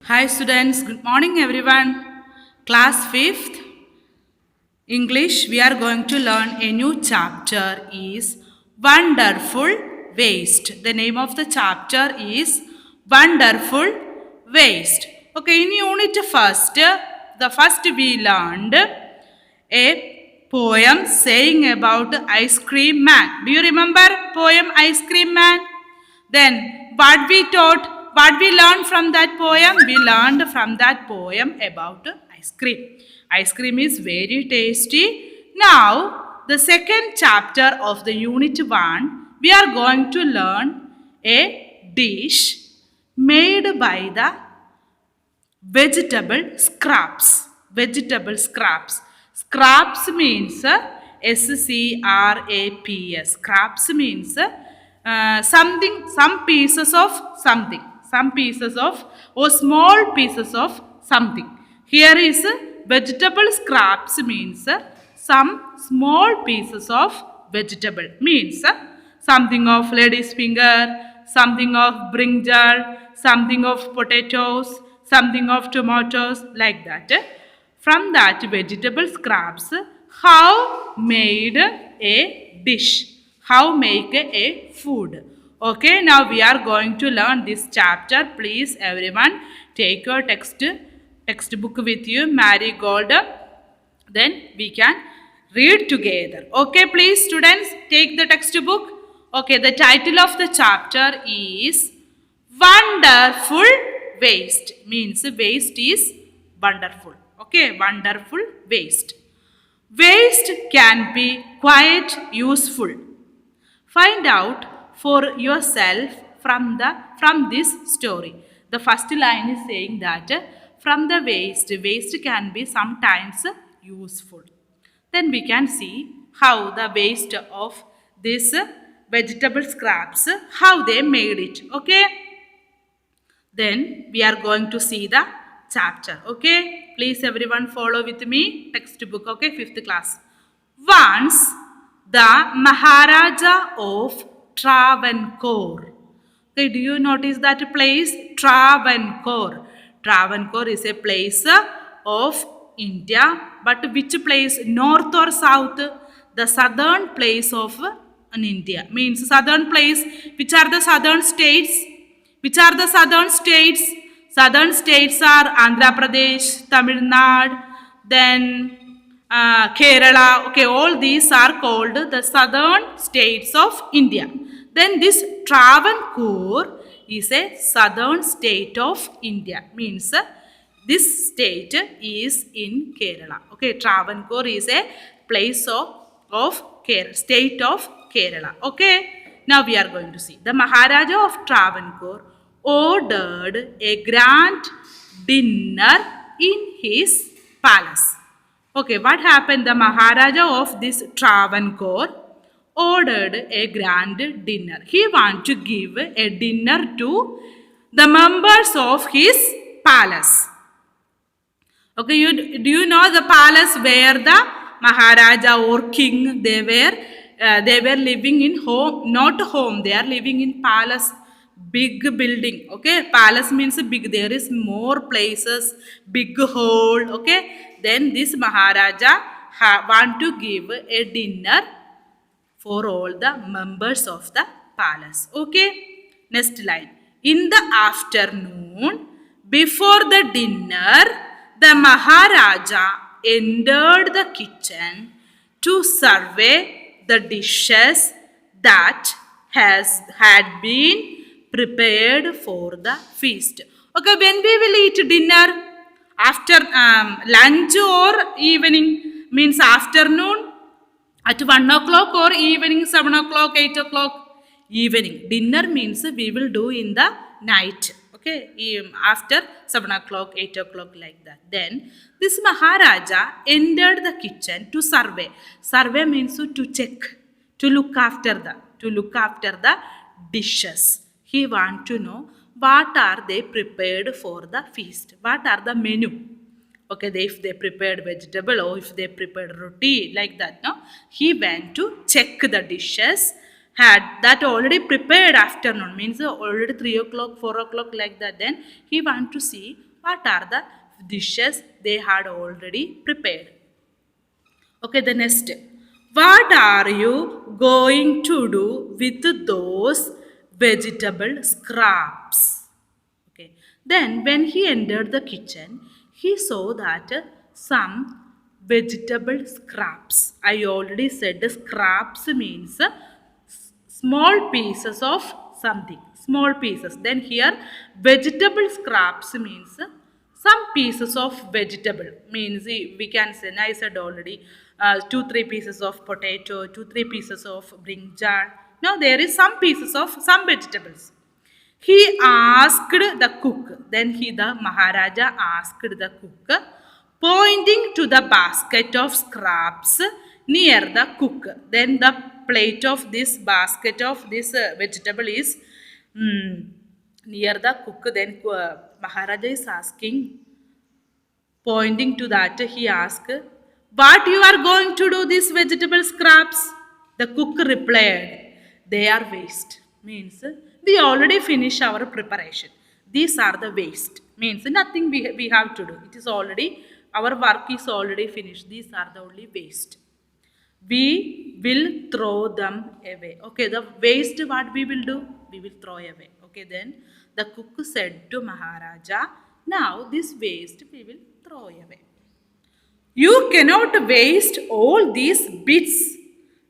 Hi students, good morning everyone. Class 5th English, we are going to learn a new chapter is Wonderful Waste. The name of the chapter is Wonderful Waste. Okay, in unit first, the first we learned a poem saying about ice cream man. Do you remember poem Ice Cream Man? Then what we learned from that poem? We learned from that poem about ice cream. Ice cream is very tasty. Now, the second chapter of the unit 1, we are going to learn a dish made by the vegetable scraps. Vegetable scraps. Scraps means scraps. Scraps means something, some pieces of something. Some pieces of or small pieces of something. Here is vegetable scraps means some small pieces of vegetable. Means something of lady's finger, something of brinjal, something of potatoes, something of tomatoes, like that. From that vegetable scraps, how made a dish, how make a food. Okay, now we are going to learn this chapter. Please everyone take your textbook with you, Marigold. Then we can read together. Okay, please students take the textbook. Okay, the title of the chapter is Wonderful Waste. Means waste is wonderful. Okay, wonderful waste. Waste can be quite useful. Find out for yourself from this story. The first line is saying that from the waste can be sometimes useful. Then we can see how the waste of this vegetable scraps, how they made it. Okay. Then we are going to see the chapter. Okay. Please everyone follow with me. Textbook. Okay. 5th class. Once the Maharaja of Travancore. Okay, do you notice that place? Travancore. Travancore is a place of India. But which place? North or south? The southern place of India. Means southern place. Which are the southern states? Which are the southern states? Southern states are Andhra Pradesh, Tamil Nadu, then Kerala. Okay, all these are called the southern states of India. Then this Travancore is a southern state of India. Means this state is in Kerala. Okay, Travancore is a place of Kerala, state of Kerala. Okay. Now we are going to see. The Maharaja of Travancore ordered a grand dinner in his palace. Okay, what happened? The Maharaja of this Travancore ordered a grand dinner. He wanted to give a dinner to the members of his palace. Okay, do you know the palace where the Maharaja or king they were living in home, not home. They are living in palace, big building. Okay, palace means big. There is more places, big hall. Okay, then this Maharaja want to give a dinner for all the members of the palace. Okay, next line. In the afternoon, before the dinner, the Maharaja entered the kitchen to survey the dishes that had been prepared for the feast. Okay, when we will eat dinner? After lunch or evening? Means afternoon at 1 o'clock or evening 7 o'clock, 8 o'clock? Evening. Dinner means we will do in the night. Okay, after 7 o'clock, 8 o'clock, like that. Then this Maharaja entered the kitchen to survey. Survey means to check, to look after the dishes. He want to know what are they prepared for the feast. What are the menu? Okay, if they prepared vegetable or if they prepared roti, like that. No, he went to check the dishes had that already prepared afternoon, means already 3 o'clock, 4 o'clock, like that. Then he want to see What are the dishes they had already prepared? Okay, the next. What are you going to do with those vegetable scraps? Okay. Then, when he entered the kitchen, he saw that some vegetable scraps. I already said the scraps means small pieces of something. Small pieces. Then here, vegetable scraps means some pieces of vegetable. Means we can say, I said already, 2-3 pieces of potato, 2-3 pieces of brinjal. Now there is some pieces of some vegetables. He asked the cook. Then the Maharaja asked the cook, pointing to the basket of scraps near the cook. Then the plate of this basket of this vegetable is near the cook. Then Maharaja is asking, pointing to that, he asked, what you are going to do these vegetable scraps? The cook replied, they are waste. Means we already finish our preparation. These are the waste. Means nothing we have to do. It is already, our work is already finished. These are the only waste. We will throw them away. Okay, the waste what we will do? We will throw away. Okay, then the cook said to Maharaja, now this waste we will throw away. You cannot waste all these bits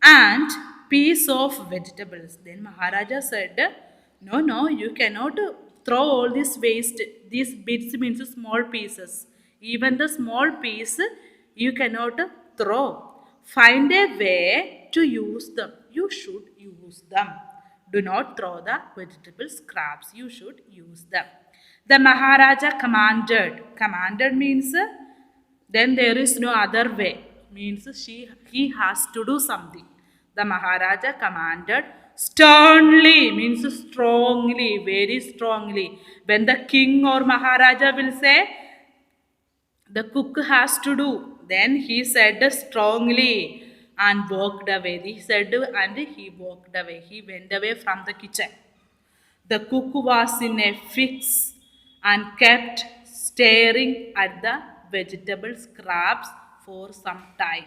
and piece of vegetables. Then Maharaja said, no, you cannot throw all this waste. These bits means small pieces. Even the small piece you cannot throw. Find a way to use them. You should use them. Do not throw the vegetable scraps. You should use them. The Maharaja commanded. Commanded means then there is no other way. Means he has to do something. The Maharaja commanded sternly, means strongly, very strongly. When the king or Maharaja will say, the cook has to do, then he said strongly and walked away. He said and he walked away. He went away from the kitchen. The cook was in a fix and kept staring at the vegetable scraps for some time.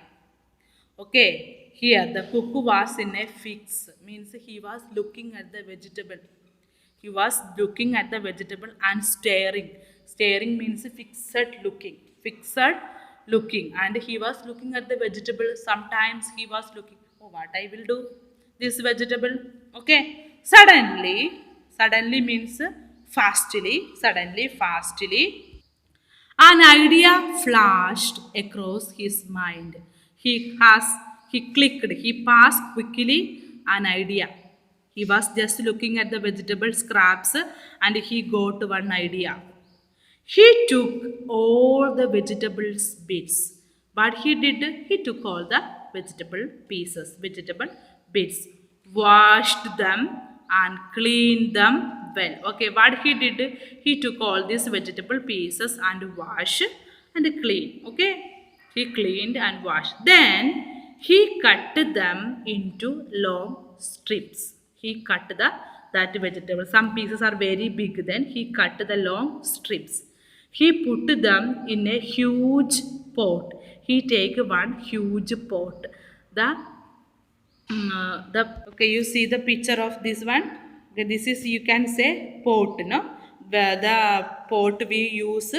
Okay, here the cook was in a fix, means he was looking at the vegetable. He was looking at the vegetable and staring. Staring means fixed looking. Fixed looking. And he was looking at the vegetable. Sometimes he was looking, oh, what I will do? This vegetable. Okay. Suddenly means fastly. Suddenly, fastly. An idea flashed across his mind. He clicked, he passed quickly an idea. He was just looking at the vegetable scraps and he got one idea. He took all the vegetables bits. What he did, he took all the vegetable pieces, vegetable bits, washed them and cleaned them well. Okay, what he did, he took all these vegetable pieces and washed and cleaned. Okay, he cleaned and washed. Then he cut them into long strips. He cut that vegetable. Some pieces are very big. Then he cut the long strips. He put them in a huge pot. He take one huge pot. Okay, you see the picture of this one. Okay, this is, you can say, pot, no? The pot we use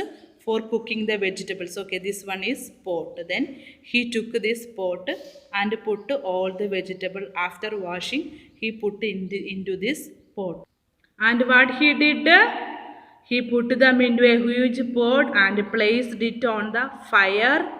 for cooking the vegetables. Okay, this one is pot. Then he took this pot and put all the vegetable after washing. He put into this pot. And what he did? He put them into a huge pot and placed it on the fire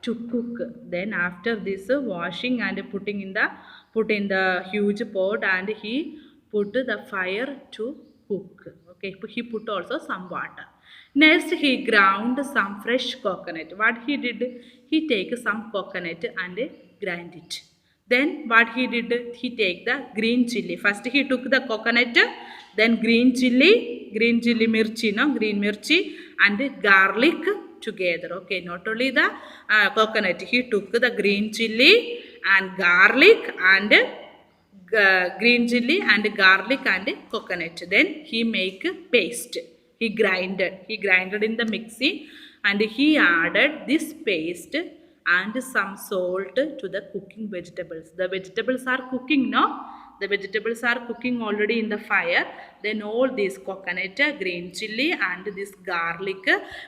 to cook. Then after this washing and put in the huge pot and he put the fire to cook. Okay, he put also some water. Next he ground some fresh coconut. What he did? He take some coconut and grind it. Then what he did? He take the green chili. First he took the coconut, then green chili mirchi, no, green mirchi and garlic together. Okay, not only the coconut, he took the green chili and garlic and green chili and garlic and coconut. Then he make paste. He grinded in the mixie, and he added this paste and some salt to the cooking vegetables. The vegetables are cooking now. The vegetables are cooking already in the fire. Then all this coconut, green chili, and this garlic,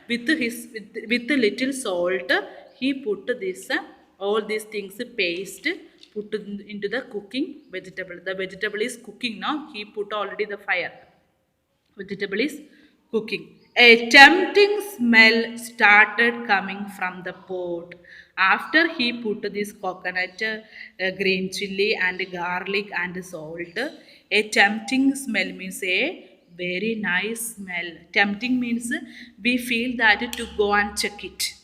with little salt, he put this all these things paste, put into the cooking vegetable. The vegetable is cooking now. He put already the fire. Vegetable is cooking. A tempting smell started coming from the pot. After he put this coconut, green chili, and garlic and salt, a tempting smell means a very nice smell. Tempting means we feel that to go and check it.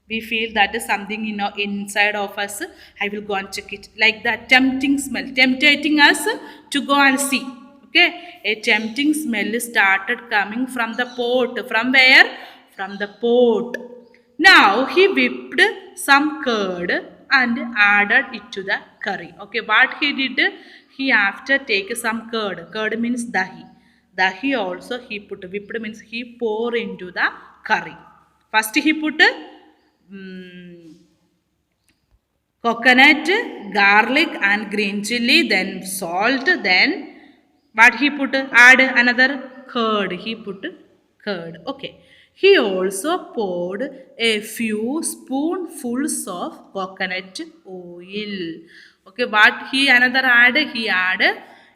We feel that is something inside of us. I will go and check it, like that tempting smell, tempting us to go and see. Okay, a tempting smell started coming from the pot. From where? From the pot. Now he whipped some curd and added it to the curry. Okay, what he did, he after take some curd means dahi. Dahi also he put, whipped means he pour into the curry. First he put mm, coconut, garlic, and green chili, then salt, then what he put? Add another curd. He put curd. Okay. He also poured a few spoonfuls of coconut oil. Okay, what he another add? He add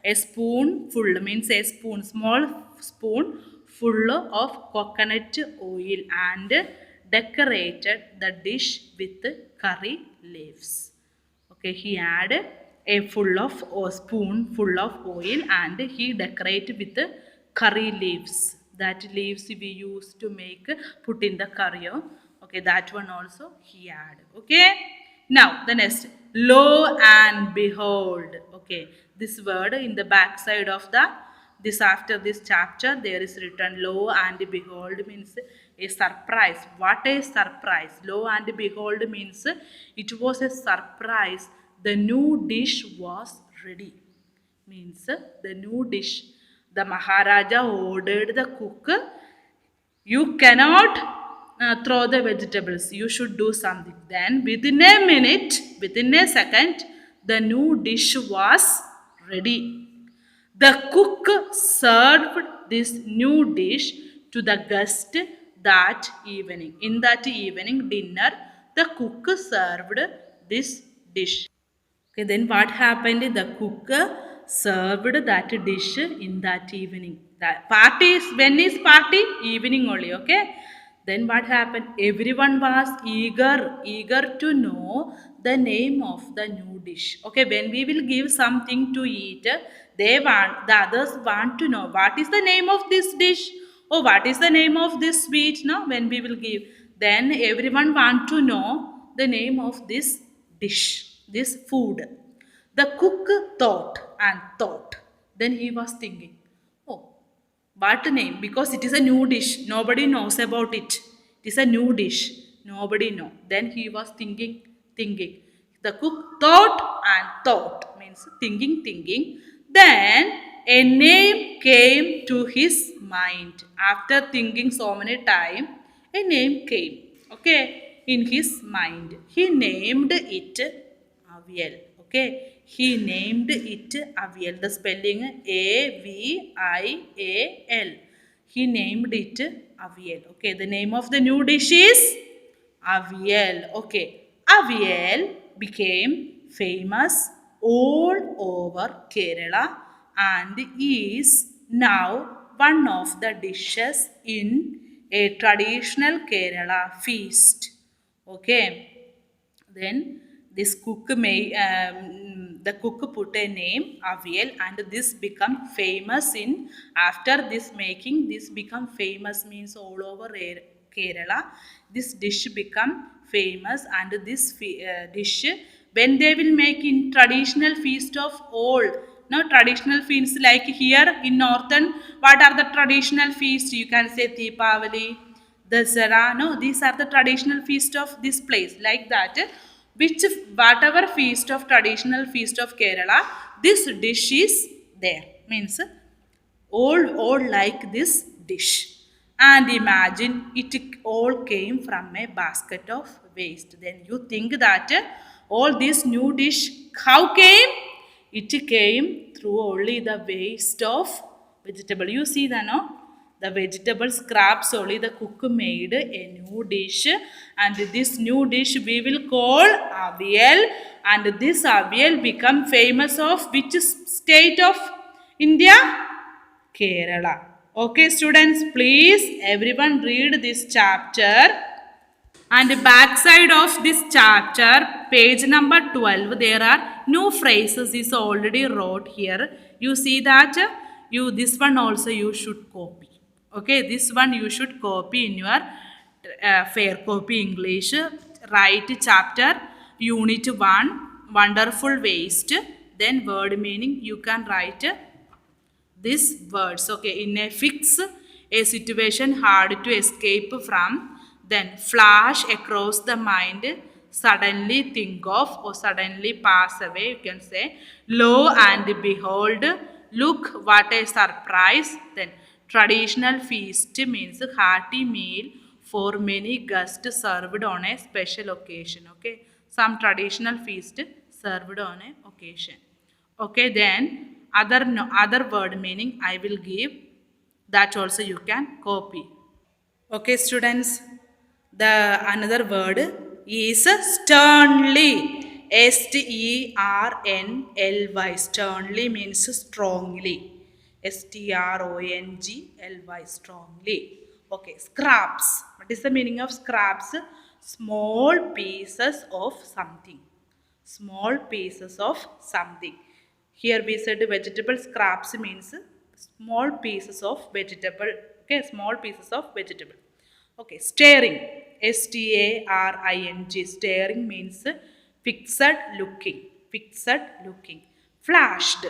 a spoonful, means a spoon, small spoon full of coconut oil, and decorated the dish with curry leaves. Okay, he add a full of or spoon full of oil, and he decorate with curry leaves. That leaves we use to make, put in the curry. Okay, that one also he add. Okay, now the next, lo and behold. Okay, this word in the back side of the, this after this chapter there is written lo and behold, means a surprise. What a surprise! Lo and behold means it was a surprise. The new dish was ready. Means the new dish. The Maharaja ordered the cook, you cannot throw the vegetables. You should do something. Then within a minute, within a second, the new dish was ready. The cook served this new dish to the guest that evening. In that evening dinner, the cook served this dish. Okay, then what happened? The cook served that dish in that evening. That party is, when is party? Evening only. Okay. Then what happened? Everyone was eager to know the name of the new dish. Okay, when we will give something to eat, the others want to know what is the name of this dish, or what is the name of this sweet. No, when we will give, then everyone want to know the name of this dish, this food. The cook thought and thought. Then he was thinking, oh, what name? Because it is a new dish. Nobody knows about it. It is a new dish. Nobody know. Then he was thinking. The cook thought and thought. Means thinking. Then a name came to his mind. After thinking so many times, a name came. Okay, in his mind. He named it Avial. Okay, he named it Avial. The spelling Avial. He named it Avial. Okay, the name of the new dish is Avial. Okay, Avial became famous all over Kerala and is now one of the dishes in a traditional Kerala feast. Okay, then this cook the cook put a name Avial, and this become famous in, after this making, this become famous means all over Kerala. This dish become famous, and this dish when they will make in traditional feast of all. No, traditional feasts like here in northern, what are the traditional feasts? You can say Deepavali, Dasara. No, these are the traditional feast of this place, like that. Which whatever feast of traditional feast of Kerala, this dish is there. Means all like this dish. and imagine it all came from a basket of waste. Then you think that all this new dish how came? It came through only the waste of vegetable. You see that, no? The vegetable scraps only the cook made a new dish, and this new dish we will call avial, and this avial become famous of which state of India? Kerala. Okay, students, please everyone read this chapter. And backside of this chapter, page number 12, there are new phrases is already wrote here. You see that this one also you should copy. Okay, this one you should copy in your fair copy English. Write chapter unit 1, wonderful waste. Then word meaning you can write these words. Okay, in a fix, a situation hard to escape from, then flash across the mind, suddenly think of or suddenly pass away, you can say. Lo and behold, look what a surprise. Then traditional feast means hearty meal for many guests served on a special occasion. Okay, some traditional feast served on a occasion. Okay, then other word meaning I will give, that also you can copy. Okay, students, the another word is sternly. Sternly. Sternly means strongly. Strongly. Strongly. Okay, scraps. What is the meaning of scraps? Small pieces of something. Small pieces of something. Here we said vegetable scraps means small pieces of vegetable. Okay, small pieces of vegetable. Okay, staring. Staring. Staring means fixed looking. Fixed looking. Flashed.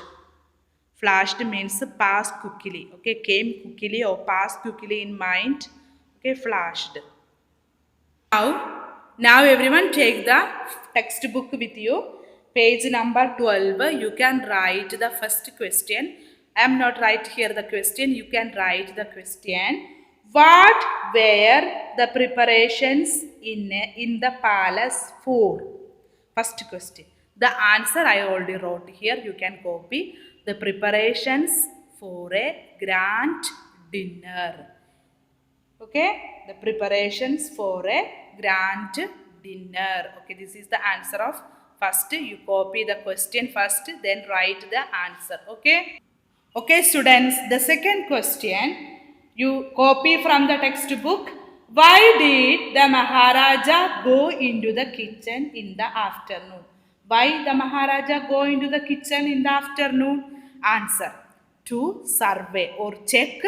Flashed means pass quickly. Okay, came quickly or pass quickly in mind. Okay, flashed. Now everyone take the textbook with you. Page number 12. You can write the first question. I am not write here the question. You can write the question. What were the preparations in the palace for? First question. The answer I already wrote here. You can copy. The preparations for a grand dinner. Okay, the preparations for a grand dinner. Okay, this is the answer of first. You copy the question first, then write the answer. Okay, students, the second question you copy from the textbook. Why did the Maharaja go into the kitchen in the afternoon? Why the Maharaja go into the kitchen in the afternoon? Answer: to survey or check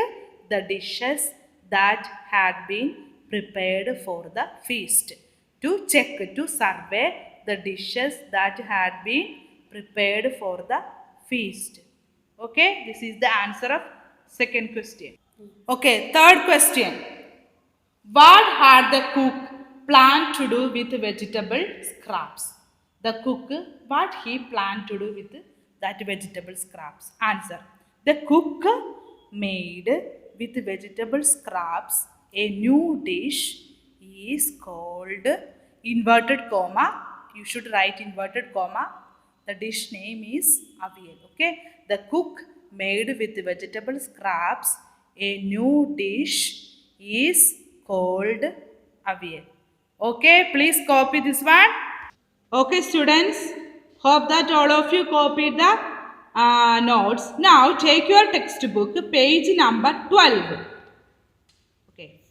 the dishes that had been prepared for the feast. To check, to survey the dishes that had been prepared for the feast. Okay, this is the answer of second question. Okay, third question. What had the cook planned to do with vegetable scraps? The cook, what he planned to do with that vegetable scraps? Answer: the cook made with vegetable scraps a new dish is called inverted comma. You should write inverted comma. The dish name is avial. Okay, the cook made with vegetable scraps a new dish is called avial. Okay, please copy this one. Okay, students, hope that all of you copied the notes. Now take your textbook, page number 12. Okay.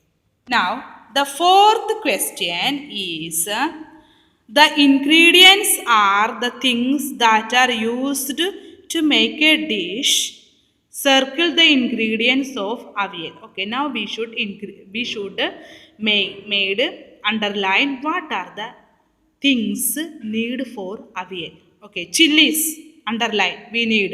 Now, the fourth question is the ingredients are the things that are used to make a dish. Circle the ingredients of avial. Okay, now we should underline what are the things need for avial. Okay, chilies, underline, we need.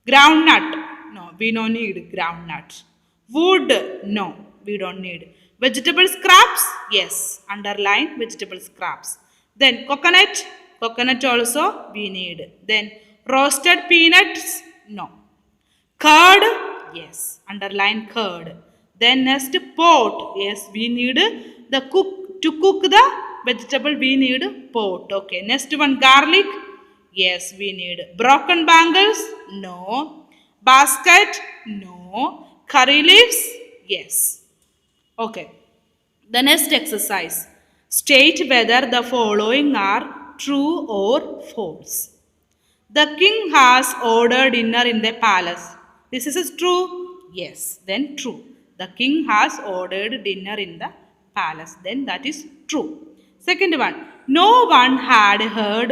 Groundnut, no, we don't need groundnut. Wood, no, we don't need. Vegetable scraps, yes, underline vegetable scraps. Then coconut also we need. Then roasted peanuts, no. Curd, yes, underline curd. Then next pot. Yes, we need the cook to cook the vegetable. We need pot. Okay. Next one garlic. Yes, we need broken bangles. No. Basket. No. Curry leaves. Yes. Okay. The next exercise. State whether the following are true or false. The king has ordered dinner in the palace. This is true? Yes, then true. The king has ordered dinner in the palace. Then that is true. Second one. No one had heard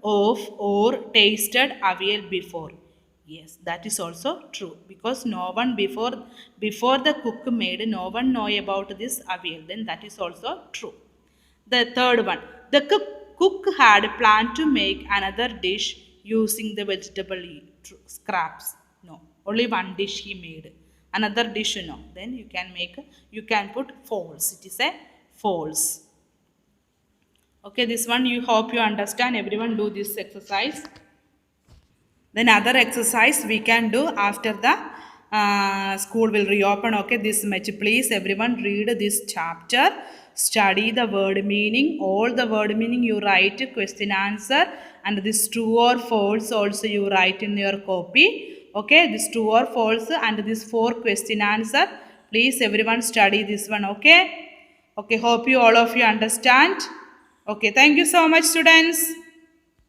of or tasted avial before. Yes, that is also true because no one before the cook made, no one know about this avial. Then that is also true. The third one, the cook had planned to make another dish using the vegetable scraps. No, only one dish he made. Another dish, no. Then you can put false. It is a false. Okay, this one you hope you understand. Everyone do this exercise. Then other exercise we can do after the school will reopen. Okay, this much. Please everyone read this chapter. Study the word meaning. All the word meaning you write question answer. And this true or false also you write in your copy. Okay, this true or false and this 4 question answer. Please everyone study this one. Okay. Okay, hope you all of you understand. Okay, thank you so much students.